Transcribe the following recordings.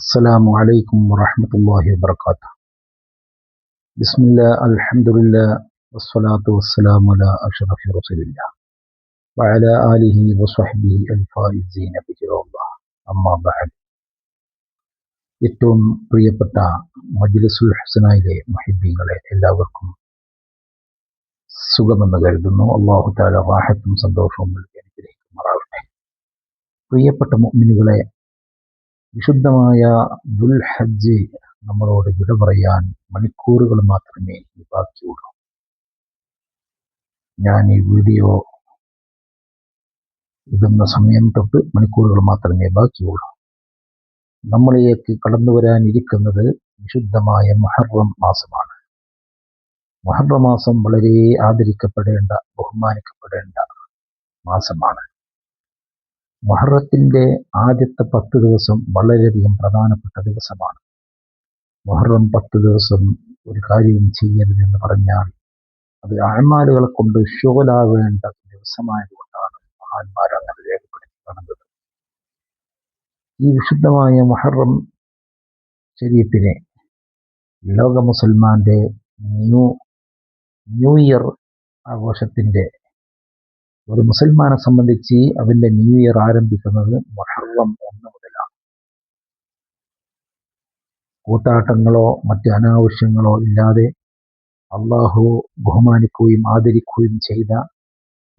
السلام عليكم ورحمة الله وبركاته. بسم الله الحمد لله والصلاة والسلام على أشرف رسول الله وعلى آله وصحبه الفائزين بجاه الله. أما بعد. ഏറ്റവും പ്രിയപ്പെട്ട മജ്ലിസുൽ ഹുസ്നയിലെ മുഹിബ്ബീങ്ങളെ എല്ലാവർക്കും സുഖമെന്ന് കരുതുന്നു. അല്ലാഹു തആല റാഹത്തും സന്തോഷവും നൽകി അനുഗ്രഹിക്കുമാറാകട്ടെ. പ്രിയപ്പെട്ട മുഅ്മിനുകളെ, വിശുദ്ധമായ ദുൽഹജ്ജ് നമ്മളോട് വിട പറയാൻ മണിക്കൂറുകൾ മാത്രമേ ബാക്കിയുള്ളൂ. ഞാൻ ഈ വീഡിയോ ഇടുന്ന സമയം തൊട്ട് മണിക്കൂറുകൾ മാത്രമേ ബാക്കിയുള്ളൂ. നമ്മളിലേക്ക് കടന്നു വരാനിരിക്കുന്നത് വിശുദ്ധമായ മുഹറം മാസമാണ്. മുഹറം മാസം വളരെ ആദരിക്കപ്പെടേണ്ട, ബഹുമാനിക്കപ്പെടേണ്ട മാസമാണ്. മുഹറത്തിന്റെ ആദ്യത്തെ 10 ദിവസം വളരെയധികം പ്രധാനപ്പെട്ട ദിവസമാണ്. മുഹറം 10 ദിവസം ഒരു കാര്യവും ചെയ്യരുതെന്ന് പറഞ്ഞാൽ അത് അഅ്മാലുകളെ കൊണ്ട് ശുഗലാവേണ്ട ദിവസമായതുകൊണ്ടാണ് മഹാന്മാർ അങ്ങനെ രേഖപ്പെടുത്തി കാണുന്നത്. ഈ വിശുദ്ധമായ മുഹറം ശരീഫിനെ ലോക മുസൽമാന്റെ ന്യൂ ഇയർ ആഘോഷത്തിന്റെ, ഒരു മുസൽമാനെ സംബന്ധിച്ച് അവന്റെ ന്യൂ ഇയർ ആരംഭിക്കുന്നത് മുഹറം 1 മുതലാണ്. കൂത്താട്ടങ്ങളോ മറ്റ് അനാവശ്യങ്ങളോ ഇല്ലാതെ അള്ളാഹു ബഹുമാനിക്കുകയും ആദരിക്കുകയും ചെയ്ത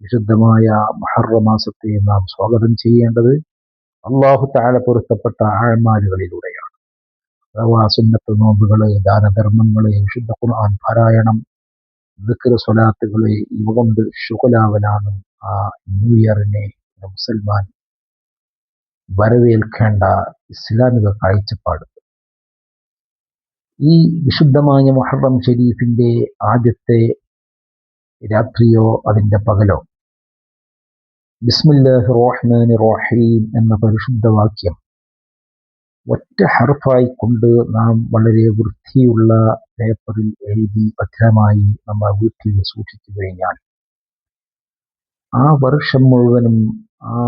വിശുദ്ധമായ മുഹറം മാസത്തെ നാം സ്വാഗതം ചെയ്യേണ്ടത് അള്ളാഹു തആല പൊരുത്തപ്പെട്ട അഅ്മാലുകളിലൂടെയാണ്. അഥവാ സുന്നത്ത് നോമ്പുകള്, ദാനധർമ്മങ്ങള്, വിശുദ്ധ ഖുർആൻ പാരായണം, ദിക്ർ, സ്വലാത്തുകള്, ഇവ കൊണ്ട് ശുഗലാവലാണ് ആ ന്യൂ ഇയറിനെ മുസൽമാൻ വരവേൽക്കേണ്ട ഇസ്ലാമിക കാഴ്ചപ്പാട്. ഈ വിശുദ്ധമായ മുഹറം ഷരീഫിന്റെ ആദ്യത്തെ രാത്രിയോ അതിന്റെ പകലോ ബിസ്മില്ലാഹിർ റഹ്മാനിർ റഹീം എന്ന പരിശുദ്ധ വാക്യം ഒറ്റ ഹർഫായി കൊണ്ട് നാം വളരെ വൃത്തിയുള്ള പേപ്പറിൽ എഴുതി ഭദ്രമായി നമ്മൾ വീട്ടിൽ സൂക്ഷിച്ചു കഴിഞ്ഞാൽ ആ വർഷം മുഴുവനും ആ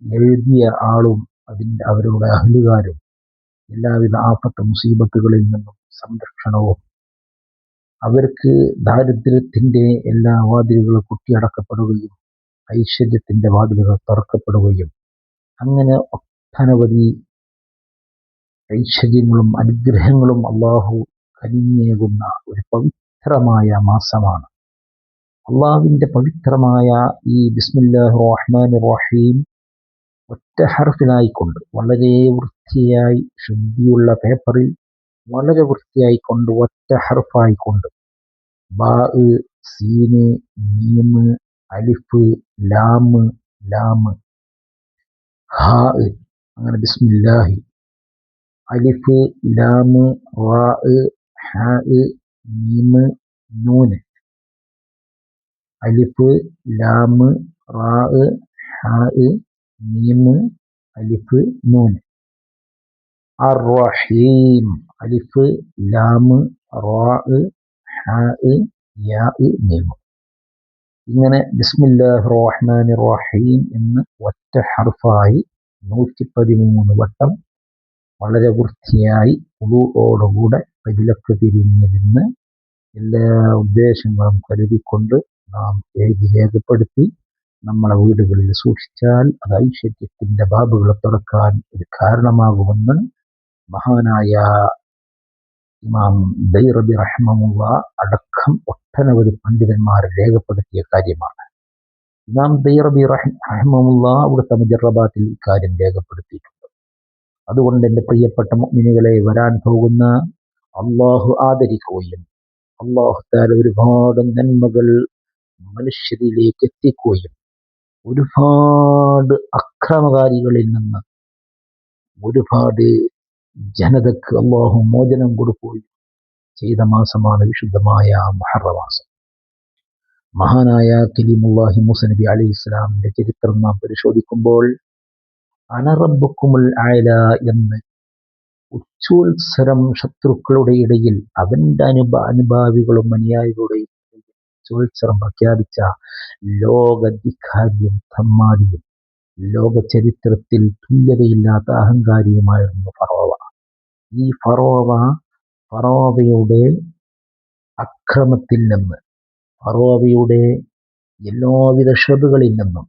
എഴുതിയ ആളും അവരുടെ അഹ്ലുകാരും എല്ലാവിധ ആഫത്ത് മുസീബത്തുകളിൽ നിന്നും സംരക്ഷണവും, അവർക്ക് ദാരിദ്ര്യത്തിന്റെ എല്ലാ വാതിലുകളും കുട്ടിയടക്കപ്പെടുകയും ഐശ്വര്യത്തിന്റെ വാതിലുകൾ തുറക്കപ്പെടുകയും അങ്ങനെ ഒട്ടനവധി ഐശ്വര്യങ്ങളും അനുഗ്രഹങ്ങളും അള്ളാഹു കനിഞ്ഞേകുന്ന ഒരു പവിത്രമായ മാസമാണ്. അള്ളാഹുവിന്റെ പവിത്രമായ ഈ ബിസ്മില്ലാഹിർ റഹ്മാനിർ റഹീം ഒറ്റ ഹർഫിലായിക്കൊണ്ട് വളരെ വൃത്തിയായി ശുദ്ധിയുള്ള പേപ്പറിൽ വളരെ വൃത്തിയായിക്കൊണ്ട് ഒറ്റ ഹർഫായിക്കൊണ്ട് ബാ, സീന്, മീമ്, അലിഫ്, ലാമ്, ഹാ, അങ്ങനെ ബിസ്മില്ലാഹി, അലിഫ്, ലാമ്, റാ, ഹാ, മീമ്, നൂന്, അലിഫ്, ലാമ്, റാ, ഹാ, മീമ്, അലിഫ്, നൂന്, അർ-റഹീം, അലിഫ്, ലാമ്, റാ, ഹാ, യാ, മീം. ഇങ്ങനെ ബിസ്മില്ലാഹിർ റഹ്മാനിർ റഹീം എന്ന് ഒറ്റ ഹർഫായി 113 വട്ടം വളരെ വൃത്തിയായി വുളൂഓടുകൂടെ ഖിബലക്ക് തിരിഞ്ഞിരുന്ന് എല്ലാ ഉദ്ദേശങ്ങളും കരുതിക്കൊണ്ട് നാം എഴുതി രേഖപ്പെടുത്തി നമ്മളെ വീടുകളിൽ സൂക്ഷിച്ചാൽ അത് ഐശ്വര്യത്തിന്റെ ബാബുകളെ തുറക്കാൻ ഒരു കാരണമാകുമെന്ന് മഹാനായ ഇമാം ദൈറബി റഹിമഹുല്ലാഹ് അടക്കം ഒട്ടനവധി പണ്ഡിതന്മാർ രേഖപ്പെടുത്തിയ കാര്യമാണ്. ഇമാം ദൈറബി റഹിമഹുല്ലാഹ് അവിടുത്തെ മുജറബാത്തിൽ ഇക്കാര്യം രേഖപ്പെടുത്തിയിട്ടുണ്ട്. അതുകൊണ്ട് എൻ്റെ പ്രിയപ്പെട്ട മുഅ്മിനുകളെ, വരാൻ പോകുന്ന അള്ളാഹു ആദരിക്കുകയും അള്ളാഹു തആല ഒരുപാട് നന്മകൾ മനുഷ്യരിലേക്ക് എത്തിക്കുകയും ഒരുപാട് അക്രമകാരികളിൽ നിന്ന് ഒരുപാട് ജനതക്ക് അള്ളാഹു മോചനം കൊടുക്കുകയും ചെയ്ത മാസമാണ് വിശുദ്ധമായ മുഹറം മാസം. മഹാനായ കലീമുല്ലാഹി മൂസ നബി അലൈഹിസ്സലാമിന്റെ ചരിത്രം നാം പരിശോധിക്കുമ്പോൾ അന റബ്ബുക്കുമുൽ അഅല എന്ന് ഉച്ചോത്സരം ശത്രുക്കളുടെ ഇടയിൽ അവന്റെ അനുഭാവികളും അനുയായികളുടെയും ഉച്ചോത്സരം പ്രഖ്യാപിച്ച ലോകാധികാരിയും തമ്മാടിയും ലോക ചരിത്രത്തിൽ തുല്യതയില്ലാത്ത അഹങ്കാരിയുമായിരുന്നു ഫറോവ. ഈ ഫറോവയുടെ അക്രമത്തിൽ നിന്ന്, ഫറോവയുടെ എല്ലാവിധ ഷറുകളിൽ നിന്നും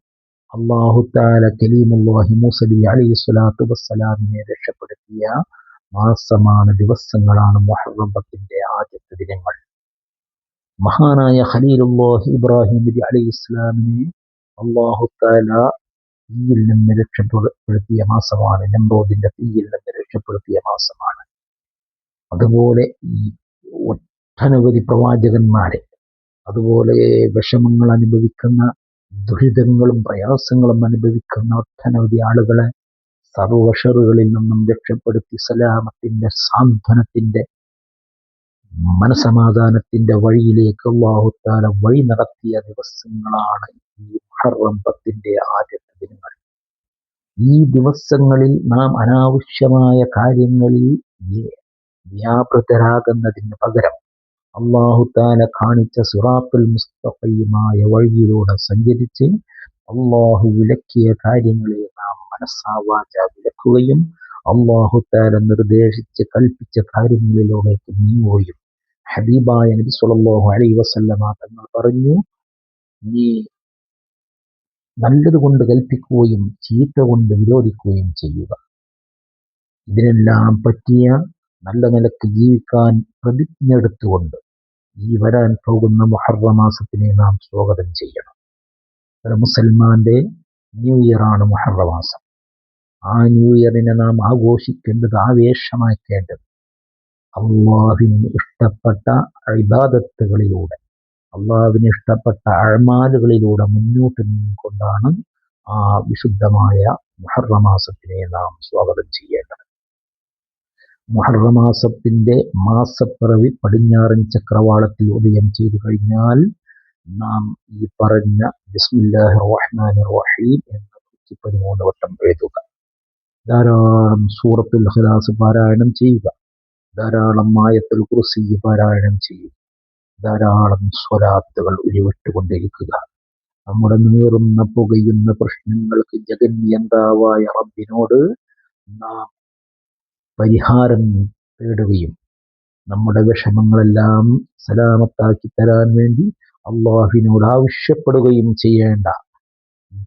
അല്ലാഹു തആല കലീമുല്ലാഹി മൂസ നബി അലൈഹി സ്വലാത്തു വസ്സലാമിനെ രക്ഷപ്പെടുത്തിയ മാസമാണ്, ദിവസങ്ങളാണ് മുഹറം 10 ആദ്യത്തെ ദിനങ്ങൾ. മഹാനായ ഖലീലുല്ലാഹി ഇബ്രാഹിം നബി അലൈഹി ഇസ്ലാമിനെ അല്ലാഹു തആല തീയിൽ നിന്ന് രക്ഷപ്പെടുത്തിയ മാസമാണ്, നമ്രൂദിന്റെ തീയിൽ നിന്ന് രക്ഷപ്പെടുത്തിയ മാസമാണ്. അതുപോലെ ഈ ഒട്ടനവധി പ്രവാചകന്മാരെ, അതുപോലെ വിഷമങ്ങൾ അനുഭവിക്കുന്ന, ദുരിതങ്ങളും പ്രയാസങ്ങളും അനുഭവിക്കുന്ന ഒട്ടനവധി ആളുകളെ സർവ്വഷറുകളിൽ നിന്നും രക്ഷപ്പെടുത്തി സലാമത്തിന്റെ, സാന്ത്വനത്തിന്റെ, മനസമാധാനത്തിന്റെ വഴിയിലേക്ക് അല്ലാഹു തആല വഴി നടത്തിയ ദിവസങ്ങളാണ് ഈ മുഹറം 10 ആദ്യത്തെ ദിനങ്ങൾ. ഈ ദിവസങ്ങളിൽ നാം അനാവശ്യമായ കാര്യങ്ങളിൽ വ്യാപൃതരാകുന്നതിന് പകരം അല്ലാഹു തആല കാണിച്ച സിറാത്തുൽ മുസ്തഖീമായ വഴിയിലൂടെ സഞ്ചരിച്ച് അല്ലാഹു വിലക്കിയ കാര്യങ്ങളെ നാം മനസ്സാവാച വിലക്കുകയും അല്ലാഹു തആല നിർദ്ദേശിച്ച് കൽപ്പിച്ച കാര്യങ്ങളിലൂടെക്ക് നീങ്ങുകയും, ഹബീബായ നബി സ്വല്ലല്ലാഹു അലൈഹി വസല്ലമ തങ്ങൾ പറഞ്ഞു, നീ നല്ലത് കൊണ്ട് കൽപ്പിക്കുകയും ചീത്ത കൊണ്ട് വിരോധിക്കുകയും ചെയ്യുക. ഇതിനെല്ലാം പറ്റിയ നല്ല നിലക്ക് ജീവിക്കാൻ പ്രതിജ്ഞ എടുത്തുകൊണ്ട് ഈ വരാൻ പോകുന്ന മുഹറം മാസത്തിനെ നാം സ്വാഗതം ചെയ്യണം. ഒരു മുസൽമാന്റെ ന്യൂ ഇയർ ആണ് മുഹറം മാസം. ആ ന്യൂ ഇയറിനെ നാം ആഘോഷിക്കേണ്ടത്, ആവേശമാക്കേണ്ടത് അള്ളാഹുവിന് ഇഷ്ടപ്പെട്ട ഇബാദത്തുകളിലൂടെ, അള്ളാഹുവിന് ഇഷ്ടപ്പെട്ട അഅ്മാലുകളിലൂടെ മുന്നോട്ട് നീങ്ങിക്കൊണ്ടാണ് ആ വിശുദ്ധമായ മുഹറം മാസത്തിനെ നാം സ്വാഗതം ചെയ്യേണ്ടത്. മുഹറം മാസത്തിന്റെ മാസപ്പിറവി പടിഞ്ഞാറൻ ചക്രവാളത്തിൽ ഉദയം ചെയ്തു കഴിഞ്ഞാൽ നാം ഈ പറഞ്ഞ ബിസ്മില്ലാഹിർ റഹ്മാനിർ റഹീം എന്ന് 13 വട്ടം എഴുതുക. ധാരാളം സൂറത്തുൽ ഇഖ്ലാസ് പാരായണം ചെയ്യുക. ധാരാളം ആയത്തുൽ കുർസി പാരായണം ചെയ്യുക. ധാരാളം സ്വലാത്തുകൾ ഉരുവിട്ടുകൊണ്ടിരിക്കുക. നമ്മുടെ നീറുന്ന പുകയുന്ന പ്രശ്നങ്ങൾക്ക് ജഗന്നിയന്താവായ റബ്ബിനോട് നാം പരിഹാരം തേടുകയും നമ്മുടെ വിഷമങ്ങളെല്ലാം സലാമത്താക്കി തരാൻ വേണ്ടി അള്ളാഹുവിനോട് ആവശ്യപ്പെടുകയും ചെയ്യേണ്ട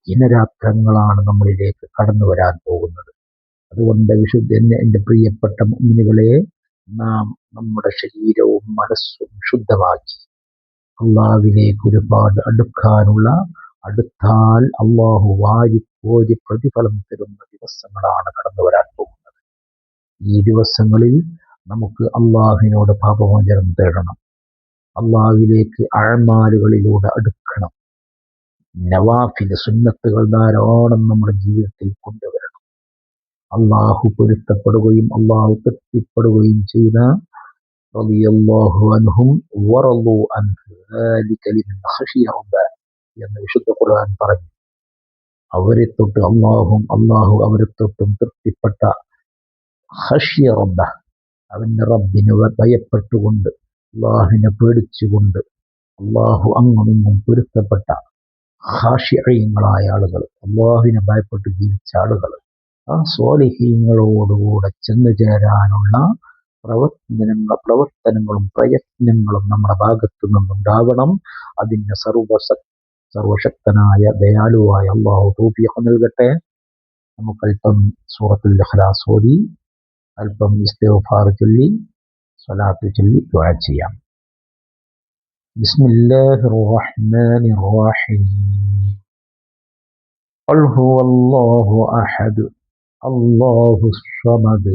ദിനരാത്രങ്ങളാണ് നമ്മളിലേക്ക് കടന്നു വരാൻ പോകുന്നത്. അതുകൊണ്ട് എൻ്റെ പ്രിയപ്പെട്ട മുഅ്മിനുകളെ, നാം നമ്മുടെ ശരീരവും മനസ്സും ശുദ്ധമാക്കി അള്ളാഹുവിലേക്ക് ഒരുപാട് അടുത്താൽ അള്ളാഹു വാരിക്കോരി പ്രതിഫലം തരുന്ന ദിവസങ്ങളാണ് കടന്നു വരാൻ പോകുന്നത്. ഈ ദിവസങ്ങളിൽ നമുക്ക് അള്ളാഹുവിനോട് പാപമോചനം തേടണം. അള്ളാഹുവിലേക്ക് അഅ്മാലുകളിലൂടെ അടുക്കണം. നവാഫിൽ സുന്നത്തുകൾ ധാരാളം നമ്മുടെ ജീവിതത്തിൽ കൊണ്ടുവരണം. അള്ളാഹു പൊരുത്തപ്പെടുകയും അള്ളാഹു തൃപ്തിപ്പെടുകയും ചെയ്ത റളിയല്ലാഹു അൻഹും വറളു അൻഹു ദാലിക ലിമൻ ഖശിയ റബ്ബഹ എന്ന് വിശുദ്ധ ഖുർആൻ പറഞ്ഞു. അവരെ തൊട്ട് അള്ളാഹു അവരെ തൊട്ടും തൃപ്തിപ്പെട്ട ഖശിയ റബ്ബഹ, അവന്റെ റബ്ബിനെ ഭയപ്പെട്ടുകൊണ്ട്, അള്ളാഹുവിനെ പേടിച്ചുകൊണ്ട്, അള്ളാഹു അങ്ങുമിങ്ങും പൊരുത്തപ്പെട്ട ഖാശിഈങ്ങളായ ആളുകൾ, അള്ളാഹുവിനെ ഭയപ്പെട്ട് ജീവിച്ച ആളുകൾ, ആ സ്വാലിഹീങ്ങളോടുകൂടെ ചെന്നു ചേരാനുള്ള പ്രവർത്തനങ്ങളും പ്രയത്നങ്ങളും നമ്മുടെ ഭാഗത്തു നിന്നുണ്ടാകണം. അതിന് സർവശക്തനായ ദയാലുവായ അള്ളാഹു തൗഫീഖ് നൽകട്ടെ. നമുക്കല്പം സൂറത്തുൽ ഇഖ്ലാസ് ഓതി, അല്പം ഇസ്തിഗ്ഫാർ ചൊല്ലി, സ്വലാത്ത് ചൊല്ലി ദുആ ചെയ്യാം. ബിസ്മില്ലാഹിർ റഹ്മാനിർ റഹീം. ഖുൽ ഹുവല്ലാഹു അഹദ് അല്ലാഹുസ് സമദ്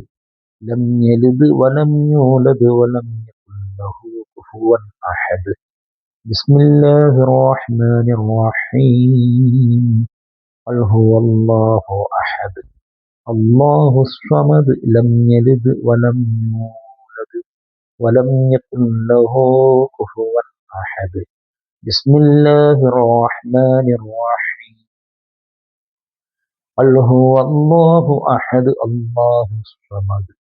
ലം യലിദ് വലം യൂലദ് വലം യകുൽ ലഹു കുഫുവൻ അഹദ്. ബിസ്മില്ലാഹിർ റഹ്മാനിർ റഹീം. ഖുൽ ഹുവല്ലാഹു അഹദ് അല്ലാഹുസ് സമദ് ലം യലിദ് വലം യൂലദ് വലം യകുൽ ലഹു കുഫുവൻ അഹദ്. ബിസ്മില്ലാഹിർ റഹ്മാനിർ റഹീം. ഖുൽ ഹുവല്ലാഹു അഹദ് അല്ലാഹുസ് സമദ്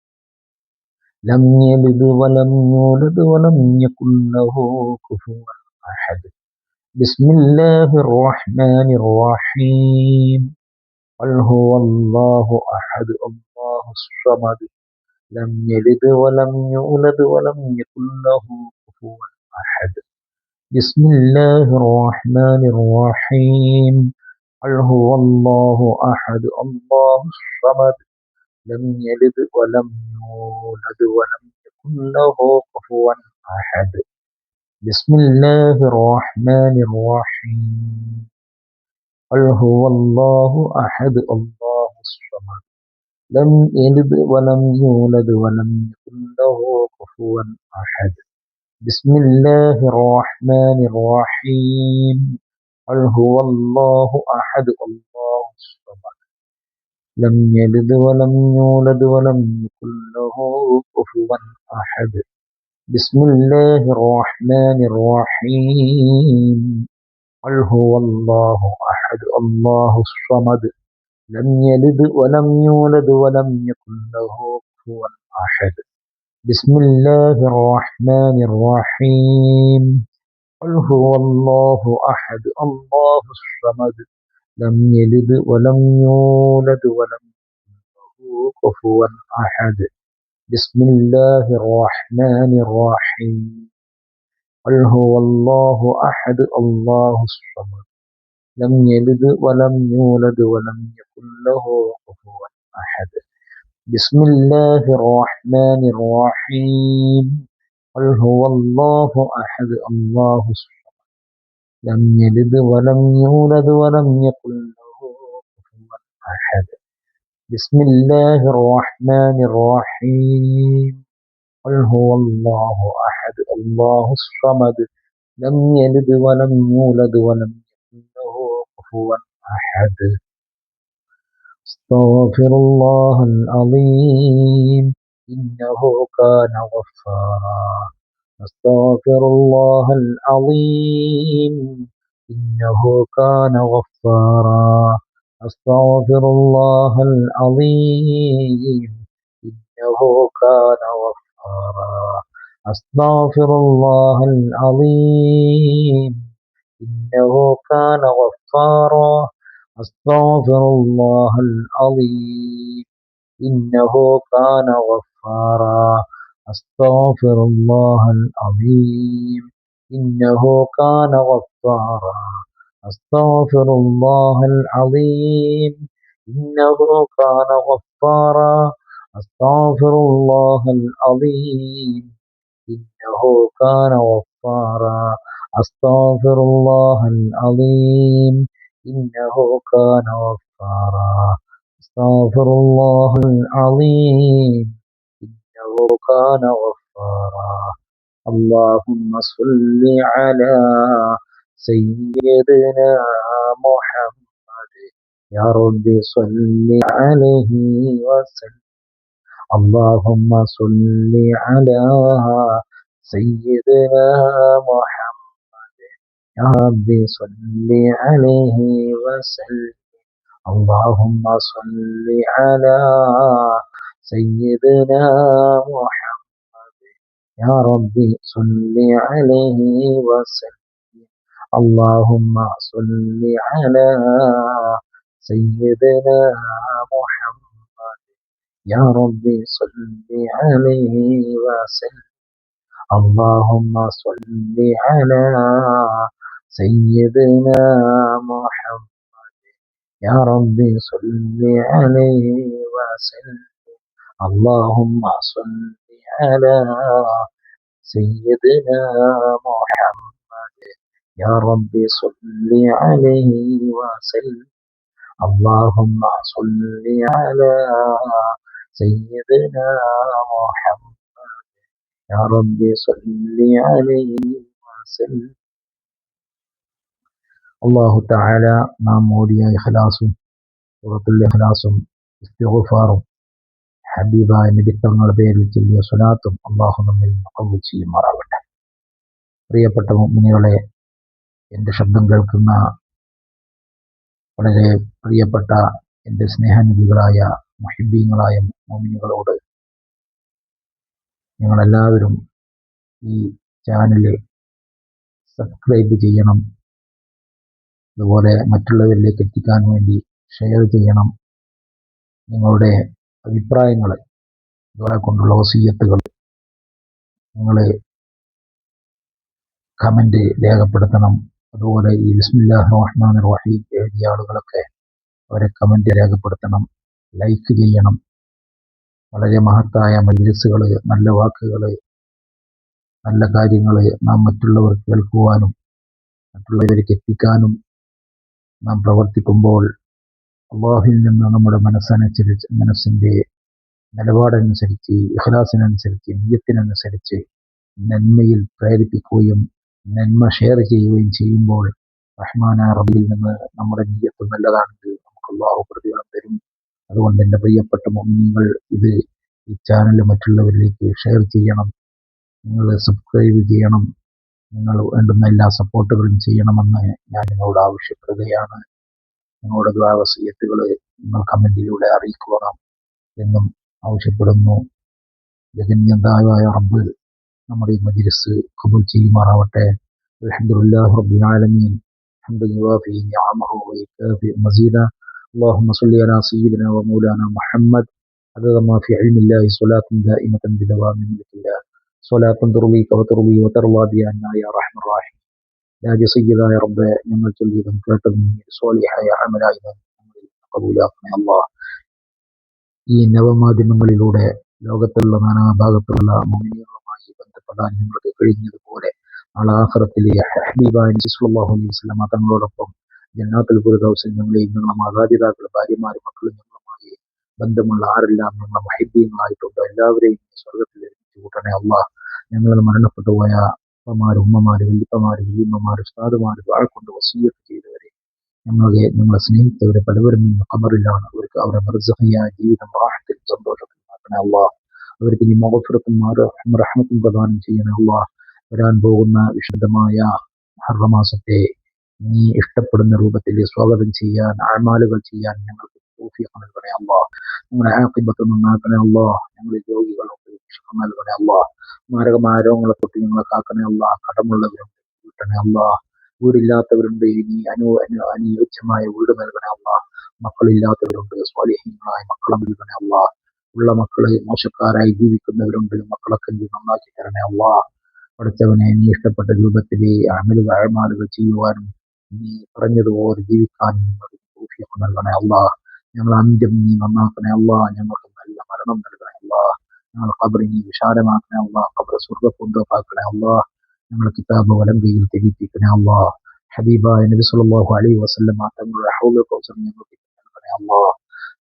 ലം യലിദ് വലം യൂലദ് വലം യകുൽ ലഹു കുഫുവൻ അഹദ്. ബിസ്മില്ലാഹിർ റഹ്മാനിർ റഹീം. ഖുൽ ഹുവല്ലാഹു അഹദ് അല്ലാഹുസ് സമദ് لم يلد ولم يولد ولم يكن له كفوا أحد. بسم الله الرحمن الرحيم. قل هو الله أحد الله الصمد لم يلد ولم يولد ولم يكن له كفوا أحد. بسم الله الرحمن الرحيم. قل هو الله أحد الله الصمد لم يلد ولم يولد ولم يكن له كفوا أحد. بسم الله الرحمن الرحيم. قل هو الله أحد الله الصمد لم يلد ولم يولد ولم يكن له كفوا أحد. بسم الله الرحمن الرحيم. قل هو الله أحد الله الصمد لم يلد ولم يولد ولم يكن له كفوا أحد. بسم الله الرحمن الرحيم. قل هو الله أحد الله الصمد لم يلد ولم يولد ولم يكن له كفوا أحد. بسم الله الرحمن الرحيم. قل هو الله أحد الله الصمد لم يلد ولم يولد ولم يكن له كفوا أحد. بسم الله الرحمن الرحيم. قل هو الله أحد الله الصمد لم يلد ولم يولد ولم يكن له كفوا أحد. بسم الله الرحمن الرحيم. قل هو الله أحد الله الصمد لم يلد ولم يولد ولم يكن له كفوا أحد. استغفر الله العظيم إنه كان غفارا. استغفر الله العظيم إنه كان غفارا. استغفر الله العظيم إنه كان غفارا. استغفر الله العظيم إنه كان غفارا. استغفر الله العظيم إنه كان غفارا. استغفر الله العظيم إنه كان غفارا. استغفر الله العظيم إنه كان غفارا. استغفر الله العظيم إنه كان غفارا. استغفر الله العظيم إنه كان غفارا. استغفر الله العظيم إنه كان غفارا. اللهم صل على سيدنا محمد. يا رب صل عليه وسلم. اللهم صل على سيدنا محمد. يا رب صل عليه وسلم. اللهم صل على سيدنا محمد. يا رب صل عليه وسلم. اللهم صل على سيدنا محمد. يا رب صل عليه وسلم. اللهم صل على سيدنا محمد. يا رب صل عليه وسلم. اللهم صل على سيدنا محمد. يا رب صل عليه وسلم. اللهم صل على سيدنا محمد. يا رب صل عليه وسلم. അള്ളാഹു തആല നാം ഓതിയ ഇഖ്ലാസും സൂറത്തുൽ ഇഖ്ലാസും ഇസ്തിഗ്ഫാറും ഹബീബായ നബി തങ്ങളുടെ പേരിൽ ചൊല്ലിയ സ്വലാത്തും അള്ളാഹു നമ്മിൽ കബൂൽ ചെയ്യുമാറാകട്ടെ. പ്രിയപ്പെട്ട മുഅ്മിനീങ്ങളെ, എൻ്റെ ശബ്ദം കേൾക്കുന്ന വളരെ പ്രിയപ്പെട്ട എൻ്റെ സ്നേഹനിധികളായ മുഹിബ്ബീങ്ങളായ മുഅ്മിനീങ്ങളോട് നിങ്ങളെല്ലാവരും ഈ ചാനൽ സബ്സ്ക്രൈബ് ചെയ്യണം. അതുപോലെ മറ്റുള്ളവരിലേക്ക് എത്തിക്കാൻ വേണ്ടി ഷെയർ ചെയ്യണം. നിങ്ങളുടെ അഭിപ്രായങ്ങൾ ദുആ കൊണ്ടുള്ള വസിയ്യത്തുകൾ നിങ്ങൾ കമന്റ് രേഖപ്പെടുത്തണം. അതുപോലെ ഈ ബിസ്മില്ലാഹിർ റഹ്മാനിർ റഹീം എഴുതിയ ആളുകളൊക്കെ അവരെ കമന്റ് രേഖപ്പെടുത്തണം, ലൈക്ക് ചെയ്യണം. വളരെ മഹത്തായ മജ്‌ലിസുകൾ, നല്ല വാക്കുകൾ, നല്ല കാര്യങ്ങൾ നാം മറ്റുള്ളവർക്ക് കേൾക്കുവാനും മറ്റുള്ളവരിലേക്ക് എത്തിക്കാനും നാം പ്രവർത്തിക്കുമ്പോൾ അള്ളാഹുവിൽ നിന്ന് നമ്മുടെ മനസ്സിന്റെ നിലപാടനുസരിച്ച്, ഇഖ്ലാസിനനുസരിച്ച്, നിയ്യത്തിനനുസരിച്ച് നന്മയിൽ പ്രേരിപ്പിക്കുകയും നന്മ ഷെയർ ചെയ്യുകയും ചെയ്യുമ്പോൾ റഹ്മാനായ റബ്ബിൽ നിന്ന് നമ്മുടെ നിയ്യത്ത് നല്ലതാണെങ്കിൽ നമുക്ക് അള്ളാഹു പ്രതിഫലം തരും. അതുകൊണ്ട് എൻ്റെ പ്രിയപ്പെട്ട മുഅ്മിനീങ്ങൾ, ഈ ചാനൽ മറ്റുള്ളവരിലേക്ക് ഷെയർ ചെയ്യണം, നിങ്ങൾ സബ്സ്ക്രൈബ് ചെയ്യണം, നിങ്ങൾ വേണ്ടുന്ന എല്ലാ സപ്പോർട്ടുകളും ചെയ്യണമെന്ന് ഞാൻ നിങ്ങളോട് ആവശ്യപ്പെടുകയാണ്. നിങ്ങളുടെ ദുആ വസിയ്യത്തുകൾ നിങ്ങൾ കമന്റിലൂടെ അറിയിക്കണം എന്നും ആവശ്യപ്പെടുന്നു. ജഗന്നിയന്താവായ റബ്ബ് നമ്മുടെ ഈ മജ്‌ലിസ് ഖബൂൽ ചെയ്യുമാറാവട്ടെ. അൽഹംദുലില്ലാഹി റബ്ബിൽ ആലമീൻ. ഹംദൻ യുവാഫി നിഅമഹു വയുകാഫി മസീദ. اللهم صل على سيدنا ومولانا محمد عدد ما في علم الله صلاة دائمة بدوام ملك الله صلاة ترضيك وترضي وترضى بها يا رحم الراحمين. രാജ സയ്യിദായ റബ്ബേ, ഞങ്ങൾ ചൊല്ലിയതും കേട്ടതും സ്വാലിഹായ അമലായി കബൂലാക്കണേ അല്ലാഹ്. ഈ നവമാധ്യമങ്ങളിലൂടെ ലോകത്തുള്ള നാനാഭാഗത്തുള്ള മുഅ്മിനീങ്ങളുമായി ബന്ധപ്പെടാൻ ഞങ്ങൾക്ക് കഴിഞ്ഞതുപോലെ ആഖിറത്തിലെ ഹബീബായ നബി സല്ലല്ലാഹു അലൈഹി വസല്ലം തങ്ങളോടൊപ്പം ജന്നാത്തുൽ ഫിർദൗസിൽ ഞങ്ങളെയും ഞങ്ങളുടെ മാതാപിതാക്കൾ, ഭാര്യമാർ, മക്കൾ, ഞങ്ങളുമായി ബന്ധമുള്ള ആരെല്ലാം ഞങ്ങളെ മുഹിബ്ബീങ്ങളായിട്ടുണ്ടോ എല്ലാവരെയും സ്വർഗ്ഗത്തിൽ എത്തിച്ചു കൂട്ടണേ അല്ലാഹ്. ഞങ്ങൾ മരണപ്പെട്ടു പോയ ഉപ്പമാര്, ഉമ്മമാര്, വല്യപ്പമാര്, വല്യമ്മമാര്, ഉസ്താദുമാര്, ദുആ കൊണ്ട് വസിയ്യത്ത് ചെയ്തവരെ, ഞങ്ങളെ സ്നേഹിച്ചവരെ പലവരും ഇന്ന് ഖബറിലാണ്. അവർക്ക് അവരുടെ ബർസഖിയായ ജീവിതം റാഹത്തിൽ സന്തോഷത്തിൽ ആക്കണേ അല്ലാഹ്. അവർക്ക് നീ മഗ്ഫിറത്തും റഹ്മത്തും പ്രദാനം ചെയ്യണേ അല്ലാഹ്. വരാൻ പോകുന്ന വിശുദ്ധമായ മുഹറം മാസത്തെ നീ ഇഷ്ടപ്പെടുന്ന രൂപത്തിൽ സ്വാഗതം ചെയ്യാൻ, അഅമാലുകൾ ചെയ്യാൻ ഞങ്ങൾക്ക് തൗഫീഖ് നൽകണേ അല്ലാഹ്. ഞങ്ങളുടെ ആഖിബത്ത് നന്നാക്കണേ അല്ലാഹ്. ഞങ്ങൾ രോഗികളുണ്ട്, ശിഫ നൽകണേ അല്ലാഹ്. മാരകമായ രോഗങ്ങളെ തൊട്ട് ഞങ്ങളെ കാക്കണേ അല്ലാഹ്. കടമുള്ളവരുണ്ട്, വീട്ടണേ അല്ലാഹ്. വീടില്ലാത്തവരുണ്ട്, ഇനി അനുയോജ്യമായ വീട് നൽകണേ അല്ലാഹ്. മക്കളില്ലാത്തവരുണ്ട്, സ്വാലിഹീങ്ങളായ മക്കളെ നൽകണേ അല്ലാഹ്. ഉള്ള മക്കള് മോശക്കാരായി ജീവിക്കുന്നവരുണ്ട്, മക്കളൊക്കെ നീ നന്നാക്കി തരണേ അല്ലാഹ്. പഠിച്ചവനെ നീ ഇഷ്ടപ്പെട്ട രൂപത്തിൽ അഅമാലുകൾ ചെയ്യുവാനും നീ പറഞ്ഞതുപോലെ ജീവിക്കാനും ഞങ്ങൾക്ക് തൗഫീഖ് നൽകണേ അല്ലാഹ്. ഞങ്ങൾ അന്ത്യം നീ നന്നാക്കണേ അല്ലാഹ്. ഞങ്ങൾക്ക് നല്ല മരണം നൽകണേ അല്ലാഹ്. ഞങ്ങൾ ഖബർ നീ വിശാലമാക്കണേ അല്ലാഹ്. ഖബർ സ്വർഗ്ഗപൂന്തോപ്പാക്കണേ അല്ലാഹ്. ഞങ്ങൾ കിതാബ് വലങ്കയിൽ തിരിപ്പിക്കണേ അല്ലാഹ്. ഹബീബായ നബി സല്ലല്ലാഹു അലൈഹി വസല്ലം തങ്ങളുടെ ഹൗദുൽ കൗസർ ഞങ്ങൾക്ക് നൽകണേ അല്ലാഹ്.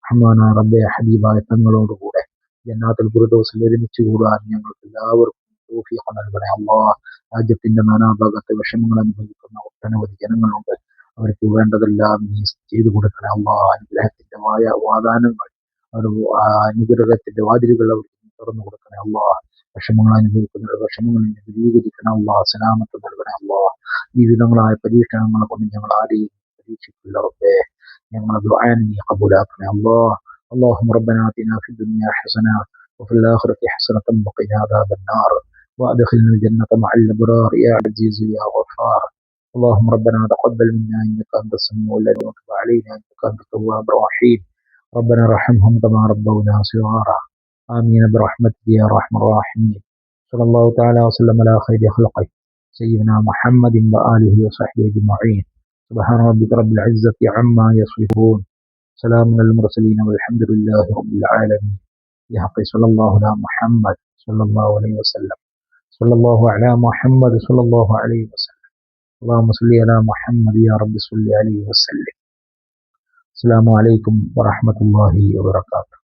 റഹ്മാനായ റബ്ബേ, ഹബീബായ തങ്ങളോടുകൂടെ ജന്നാത്തുൽ ഫിർദൗസിൽ ഒരുമിച്ച് കൂടാൻ ഞങ്ങൾക്ക് എല്ലാവർക്കും തൗഫീഖ് നൽകണേ അല്ലാഹ്. രാജ്യത്തിന്റെ നാനാഭാഗത്ത് വിഷമങ്ങൾ അനുഭവിക്കുന്ന ഒട്ടനവധി ജനങ്ങളുണ്ട്. അവർക്ക് വേണ്ടതെല്ലാം നീ ചെയ്തു കൊടുക്കണേ അല്ലാഹ്. അനുഗ്രഹത്തിന്റെ വാദാനങ്ങൾ, അനുഗ്രഹത്തിന്റെ വാതിലുകൾ അവർക്ക് തുറന്നു കൊടുക്കണേ അല്ലാഹ്. വിഷമങ്ങൾ അനുഭവിക്കുന്നവരുടെ വിഷമങ്ങൾ ദൂരീകരിക്കണേ അല്ലാഹ്. സലാമത്ത് നൽകണേ അല്ലാഹ്. വിവിധങ്ങളായ പരീക്ഷണങ്ങളെ കൊണ്ട് ഞങ്ങൾ ആരെയും പരീക്ഷിക്കില്ല റബ്ബേ. ഞങ്ങളുടെ ദുആ നീ ഖബൂലാക്കണേ അല്ലാഹ്. اللهم ربنا آتنا في الدنيا حسنة وفي الآخرة حسنة وقنا عذاب النار وأدخلنا الجنة مع الأبرار يا عزيز يا غفار. اللهم ربنا تقبل منا إنك أنت السميع العليم وتب علينا إنك أنت التواب الرحيم. ربنا ارحمهم كما ربونا صغارا. آمين برحمتك يا أرحم الراحمين. صلى الله تعالى وسلم على خير خلقه سيدنا محمد وآله وصحبه أجمعين. سبحان ربك رب العزة عما يصفون، سلام على المرسلين والحمد لله رب العالمين. بحق صلى الله على محمد صلى الله عليه وسلم. صلى الله على محمد صلى الله عليه وسلم. اللهم صل على محمد يا رب صل عليه وسلم. السلام عليكم ورحمة الله وبركاته.